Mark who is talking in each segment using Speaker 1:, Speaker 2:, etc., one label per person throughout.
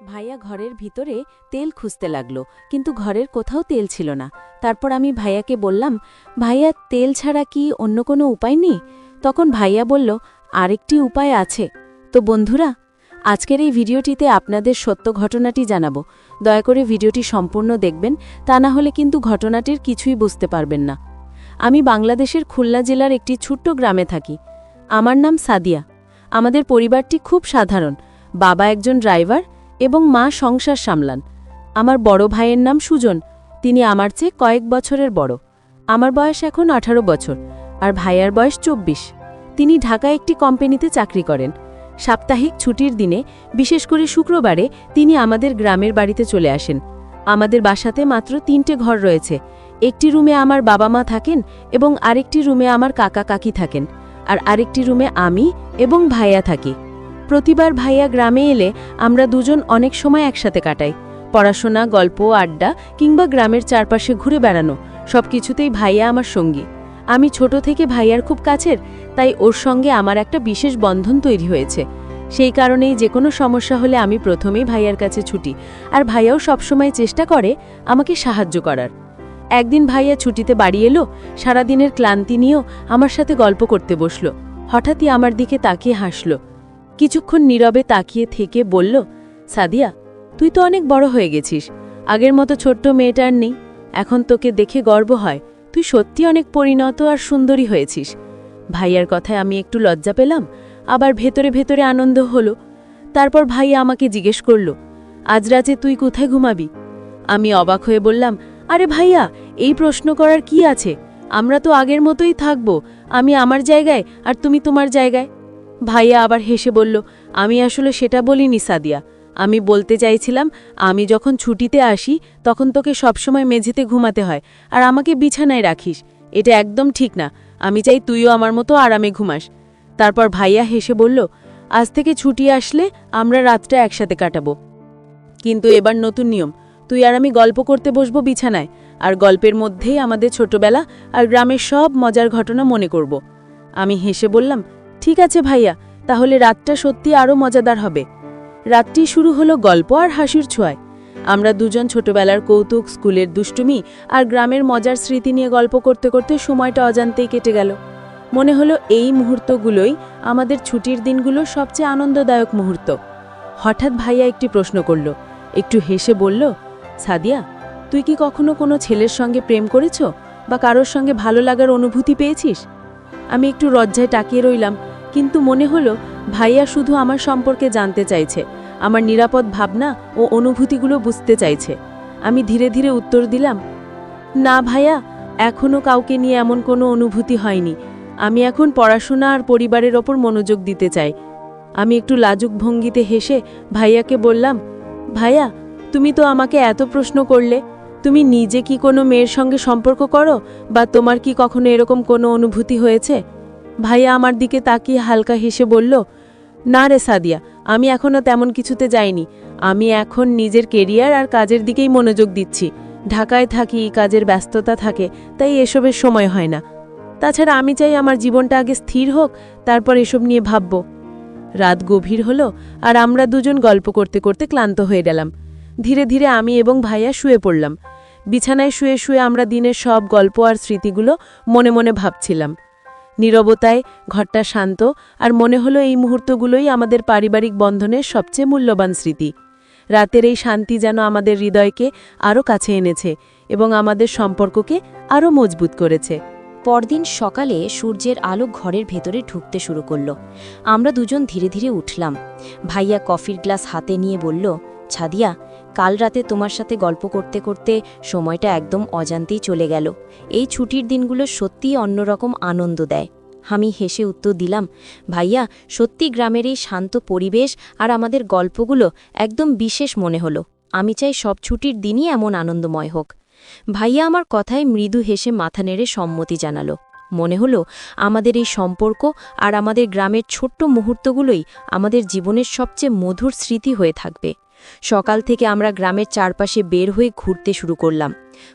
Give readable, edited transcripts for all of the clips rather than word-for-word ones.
Speaker 1: ভাইয়া ঘরের ভিতরে তেল খুঁজতে লাগলো, কিন্তু ঘরের কোথাও তেল ছিল না। তারপর আমি ভাইয়াকে বললাম, ভাইয়া তেল ছাড়া কি অন্য কোনো উপায় নেই? তখন ভাইয়া বলল, আরেকটি উপায় আছে। তো বন্ধুরা, আজকের এই ভিডিওটিতে আপনাদের সত্য ঘটনাটি জানাবো। দয়া করে ভিডিওটি সম্পূর্ণ দেখবেন, তা না হলে কিন্তু ঘটনাটির কিছুই বুঝতে পারবেন না। আমি বাংলাদেশের খুলনা জেলার একটি ছোট্ট গ্রামে থাকি। আমার নাম সাদিয়া। আমাদের পরিবারটি খুব সাধারণ। বাবা একজন ড্রাইভার এবং মা সংসার সামলান। আমার বড় ভাইয়ের নাম সুজন। তিনি আমার চেয়ে কয়েক বছরের বড়। আমার বয়স এখন 18 বছর, আর ভাইয়ার বয়স 24। তিনি ঢাকায় একটি কোম্পানিতে চাকরি করেন। সাপ্তাহিক ছুটির দিনে, বিশেষ করে শুক্রবারে, তিনি আমাদের গ্রামের বাড়িতে চলে আসেন। আমাদের বাসাতে মাত্র 3টে ঘর রয়েছে। একটি রুমে আমার বাবা মা থাকেন এবং আরেকটি রুমে আমার কাকা কাকি থাকেন, আর আরেকটি রুমে আমি এবং ভাইয়া থাকি। প্রতিবার ভাইয়া গ্রামে এলে আমরা দুজন অনেক সময় একসাথে কাটাই। পড়াশোনা, গল্প, আড্ডা কিংবা গ্রামের চারপাশে ঘুরে বেড়ানো, সবকিছুতেই ভাইয়া আমার সঙ্গী। আমি ছোট থেকে ভাইয়ার খুব কাছের, তাই ওর সঙ্গে আমার একটা বিশেষ বন্ধন তৈরি হয়েছে। সেই কারণেই যে কোনো সমস্যা হলে আমি প্রথমেই ভাইয়ার কাছে ছুটি, আর ভাইয়াও সবসময় চেষ্টা করে আমাকে সাহায্য করার। একদিন ভাইয়া ছুটিতে বাড়ি এলো। সারাদিনের ক্লান্তি নিয়েও আমার সাথে গল্প করতে বসল। হঠাৎই আমার দিকে তাকিয়ে হাসল। কিছুক্ষণ নীরবে তাকিয়ে থেকে বলল, সাদিয়া, তুই তো অনেক বড় হয়ে গেছিস। আগের মতো ছোট্ট মেয়েটার নেই। এখন তোকে দেখে গর্ব হয়। তুই সত্যি অনেক পরিণত আর সুন্দরী হয়েছিস। ভাইয়ার কথায় আমি একটু লজ্জা পেলাম, আবার ভেতরে ভেতরে আনন্দ হলো। তারপর ভাইয়া আমাকে জিজ্ঞেস করল, আজ রাতে তুই কোথায় ঘুমাবি? আমি অবাক হয়ে বললাম, আরে ভাইয়া, এই প্রশ্ন করার কি আছে? আমরা তো আগের মতোই থাকব। আমি আমার জায়গায় আর তুমি তোমার জায়গায়। ভাইয়া আবার হেসে বলল, আমি আসলে সেটা বলিনি সাদিয়া। আমি বলতে চাইছিলাম, আমি যখন ছুটিতে আসি তখন তোকে সবসময় মেঝেতে ঘুমাতে হয় আর আমাকে বিছানায় রাখিস। এটা একদম ঠিক না। আমি চাই তুইও আমার মতো আরামে ঘুমাস। তারপর ভাইয়া হেসে বলল, আজ থেকে ছুটি আসলে আমরা রাতটা একসাথে কাটাবো। কিন্তু এবার নতুন নিয়ম, তুই আর আমি গল্প করতে বসবো বিছানায়, আর গল্পের মধ্যেই আমাদের ছোটবেলা আর গ্রামের সব মজার ঘটনা মনে করব। আমি হেসে বললাম, ঠিক আছে ভাইয়া, তাহলে রাতটা সত্যি আরও মজাদার হবে। রাতটি শুরু হলো গল্প আর হাসির ছোঁয়ায়। আমরা দুজন ছোটবেলার কৌতুক, স্কুলের দুষ্টুমি আর গ্রামের মজার স্মৃতি নিয়ে গল্প করতে করতে সময়টা অজান্তেই কেটে গেল। মনে হলো এই মুহূর্তগুলোই আমাদের ছুটির দিনগুলো সবচেয়ে আনন্দদায়ক মুহূর্ত। হঠাৎ ভাইয়া একটি প্রশ্ন করল, একটু হেসে বলল, সাদিয়া, তুই কি কখনো কোনো ছেলের সঙ্গে প্রেম করেছ বা কারোর সঙ্গে ভালো লাগার অনুভূতি পেয়েছিস? আমি একটু লজ্জায় তাকিয়ে রইলাম, কিন্তু মনে হলো ভাইয়া শুধু আমার সম্পর্কে জানতে চাইছে, আমার নিরাপদ ভাবনা ও অনুভূতিগুলো বুঝতে চাইছে। আমি ধীরে ধীরে উত্তর দিলাম, না ভাইয়া, এখনও কাউকে নিয়ে এমন কোনো অনুভূতি হয়নি। আমি এখন পড়াশোনা আর পরিবারের ওপর মনোযোগ দিতে চাই। আমি একটু লাজুক ভঙ্গিতে হেসে ভাইয়াকে বললাম, ভাইয়া, তুমি তো আমাকে এত প্রশ্ন করলে, তুমি নিজে কি কোনো মেয়ের সঙ্গে সম্পর্ক করো বা তোমার কি কখনো এরকম কোনো অনুভূতি হয়েছে? ভাইয়া আমার দিকে তাকিয়ে হালকা হেসে বলল, না রে সাদিয়া, আমি এখনও তেমন কিছুতে যাইনি। আমি এখন নিজের কেরিয়ার আর কাজের দিকেই মনোযোগ দিচ্ছি। ঢাকায় থাকি, কাজের ব্যস্ততা থাকে, তাই এসবের সময় হয় না। তাছাড়া আমি চাই আমার জীবনটা আগে স্থির হোক, তারপর এসব নিয়ে ভাবব। রাত গভীর হলো, আর আমরা দুজন গল্প করতে করতে ক্লান্ত হয়ে গেলাম। ধীরে ধীরে আমি এবং ভাইয়া শুয়ে পড়লাম। বিছানায় শুয়ে শুয়ে আমরা দিনের সব গল্প আর স্মৃতিগুলো মনে মনে ভাবছিলাম। নীরবতায় ঘরটা শান্ত, আর মনে হলো এই মুহূর্তগুলোই আমাদের পারিবারিক বন্ধনের সবচেয়ে মূল্যবান স্মৃতি। রাতের এই শান্তি যেন আমাদের হৃদয়কে আরও কাছে এনেছে এবং আমাদের সম্পর্ককে আরও মজবুত করেছে।
Speaker 2: পরদিন সকালে সূর্যের আলো ঘরের ভেতরে ঢুকতে শুরু করল। আমরা দুজন ধীরে ধীরে উঠলাম। ভাইয়া কফির গ্লাস হাতে নিয়ে বলল, ছাদিয়া, কাল রাতে তোমার সাথে গল্প করতে করতে সময়টা একদম অজান্তেই চলে গেল। এই ছুটির দিনগুলো সত্যিই অন্যরকম আনন্দ দেয়। আমি হেসে উত্তর দিলাম, ভাইয়া, সত্যি গ্রামের এই শান্ত পরিবেশ আর আমাদের গল্পগুলো একদম বিশেষ মনে হলো। আমি চাই সব ছুটির দিনই এমন আনন্দময় হোক। ভাইয়া আমার কথায় মৃদু হেসে মাথা নেড়ে সম্মতি জানালো। মনে হলো আমাদের এই সম্পর্ক আর আমাদের গ্রামের ছোট্ট মুহূর্তগুলোই আমাদের জীবনের সবচেয়ে মধুর স্মৃতি হয়ে থাকবে। সকাল থেকে আমরা গ্রামের চারপাশে বের হয়ে ঘুরতে শুরু করলাম।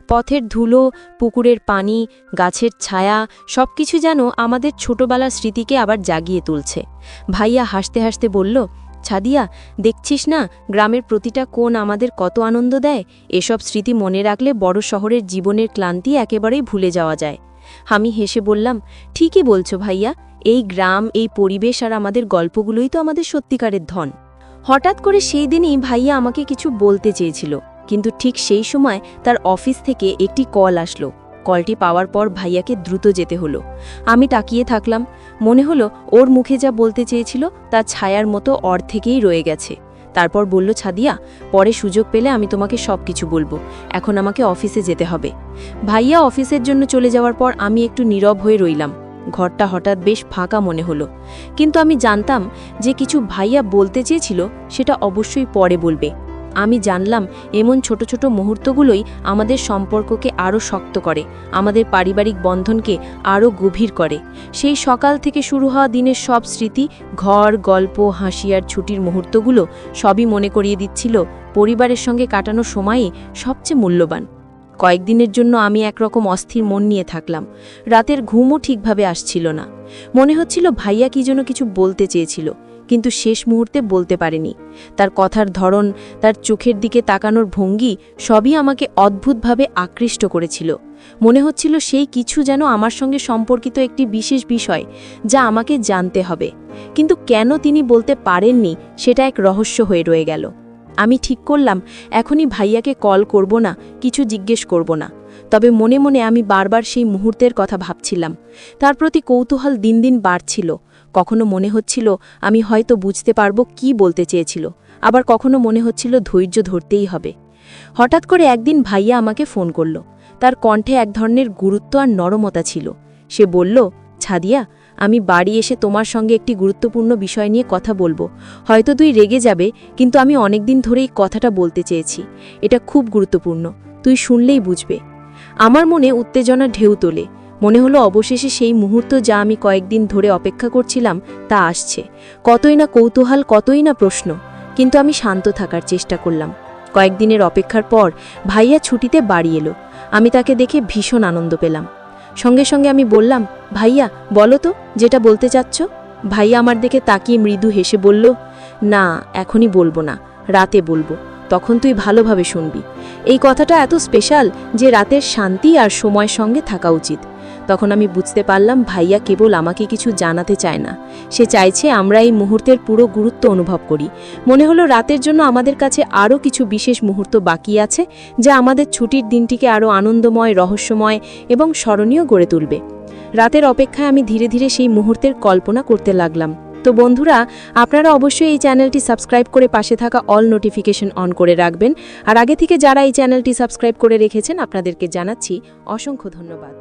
Speaker 2: পথের ধুলো, পুকুরের পানি, গাছের ছায়া, সবকিছু যেন আমাদের ছোটবেলার স্মৃতিকে আবার জাগিয়ে তুলছে। ভাইয়া হাসতে হাসতে বলল, ছাদিয়া, দেখছিস না গ্রামের প্রতিটা কোণ আমাদের কত আনন্দ দেয়। এসব স্মৃতি মনে রাখলে বড় শহরের জীবনের ক্লান্তি একেবারেই ভুলে যাওয়া যায়। আমি হেসে বললাম, ঠিকই বলছো ভাইয়া, এই গ্রাম, এই পরিবেশ আর আমাদের গল্পগুলোই তো আমাদের সত্যিকারের ধন। হঠাৎ করে সেই দিনই ভাইয়া আমাকে কিছু বলতে চেয়েছিল, কিন্তু ঠিক সেই সময় তার অফিস থেকে একটি কল আসলো। কলটি পাওয়ার পর ভাইয়াকে দ্রুত যেতে হলো। আমি তাকিয়ে থাকলাম, মনে হলো ওর মুখে যা বলতে চেয়েছিল তা ছায়ার মতো অর্ধেকেই রয়ে গেছে। তারপর বলল, ছাদিয়া, পরে সুযোগ পেলে আমি তোমাকে সব কিছু বলবো, এখন আমাকে অফিসে যেতে হবে। ভাইয়া অফিসের জন্য চলে যাওয়ার পর আমি একটু নীরব হয়ে রইলাম। ঘরটা হঠাৎ বেশ ফাঁকা মনে হলো, কিন্তু আমি জানতাম যে কিছু ভাইয়া বলতে চেয়েছিল সেটা অবশ্যই পরে বলবে। আমি জানলাম এমন ছোট ছোট মুহূর্তগুলোই আমাদের সম্পর্ককে আরও শক্ত করে, আমাদের পারিবারিক বন্ধনকে আরও গভীর করে। সেই সকাল থেকে শুরু হওয়া দিনের সব স্মৃতি, ঘর, গল্প, হাসি আর ছুটির মুহূর্তগুলো সবই মনে করিয়ে দিচ্ছিল পরিবারের সঙ্গে কাটানো সময়ই সবচেয়ে মূল্যবান। কয়েকদিনের জন্য আমি একরকম অস্থির মন নিয়ে থাকলাম। রাতের ঘুমও ঠিকভাবে আসছিল না। মনে হচ্ছিল ভাইয়া কি যেন কিছু বলতে চেয়েছিল, কিন্তু শেষ মুহূর্তে বলতে পারেনি। তার কথার ধরন, তার চোখের দিকে তাকানোর ভঙ্গি সবই আমাকে অদ্ভুতভাবে আকৃষ্ট করেছিল। মনে হচ্ছিল সেই কিছু যেন আমার সঙ্গে সম্পর্কিত একটি বিশেষ বিষয়, যা আমাকে জানতে হবে। কিন্তু কেন তিনি বলতে পারেননি সেটা এক রহস্য হয়ে রয়ে গেল। আমি ঠিক করলাম এখনই ভাইয়াকে কল করব না, কিছু জিজ্ঞেস করব না। তবে মনে মনে আমি বারবার সেই মুহূর্তের কথা ভাবছিলাম। তার প্রতি কৌতূহল দিন দিন বাড়ছিল। কখনো মনে হচ্ছিল আমি হয়তো বুঝতে পারবো কি বলতে চেয়েছিল, আবার কখনো মনে হচ্ছিল ধৈর্য ধরতেই হবে। হঠাৎ করে একদিন ভাইয়া আমাকে ফোন করল। তার কণ্ঠে এক ধরনের গুরুত্ব আর নরমতা ছিল। সে বলল, ছাদিয়া, আমি বাড়ি এসে তোমার সঙ্গে একটি গুরুত্বপূর্ণ বিষয় নিয়ে কথা বলবো। হয়তো তুই রেগে যাবে, কিন্তু আমি অনেকদিন ধরেই কথাটা বলতে চেয়েছি। এটা খুব গুরুত্বপূর্ণ, তুই শুনলেই বুঝবে। আমার মনে উত্তেজনা ঢেউ তোলে। মনে হলো অবশেষে সেই মুহূর্ত যা আমি কয়েকদিন ধরে অপেক্ষা করছিলাম তা আসছে। কতই না কৌতূহল, কতই না প্রশ্ন, কিন্তু আমি শান্ত থাকার চেষ্টা করলাম। কয়েকদিনের অপেক্ষার পর ভাইয়া ছুটিতে বাড়ি এলো। আমি তাকে দেখে ভীষণ আনন্দ পেলাম। সঙ্গে সঙ্গে আমি বললাম, ভাইয়া বলো তো যেটা বলতে চাচ্ছ। ভাইয়া আমার দিকে তাকিয়ে মৃদু হেসে বলল, না এখনই বলবো না, রাতে বলবো, তখন তুই ভালোভাবে শুনবি। এই কথাটা এত স্পেশাল যে রাতের শান্তি আর সময়ের সঙ্গে থাকা উচিত। তখন আমি বুঝতে পারলাম ভাইয়া কেবল আমাকে কিছু জানাতে চায় না, সে চাইছে আমরা এই মুহূর্তের পুরো গুরুত্ব অনুভব করি। মনে হলো রাতের জন্য আমাদের কাছে আরও কিছু বিশেষ মুহূর্ত বাকি আছে, যা আমাদের ছুটির দিনটিকে আরও আনন্দময়, রহস্যময় এবং স্মরণীয় গড়ে তুলবে। রাতের অপেক্ষায় আমি ধীরে ধীরে সেই মুহূর্তের কল্পনা করতে লাগলাম। তো বন্ধুরা, আপনারা অবশ্যই এই চ্যানেলটি সাবস্ক্রাইব করে পাশে থাকা অল নোটিফিকেশন অন করে রাখবেন। আর আগে থেকে যারা এই চ্যানেলটি সাবস্ক্রাইব করে রেখেছেন আপনাদেরকে জানাচ্ছি অসংখ্য ধন্যবাদ।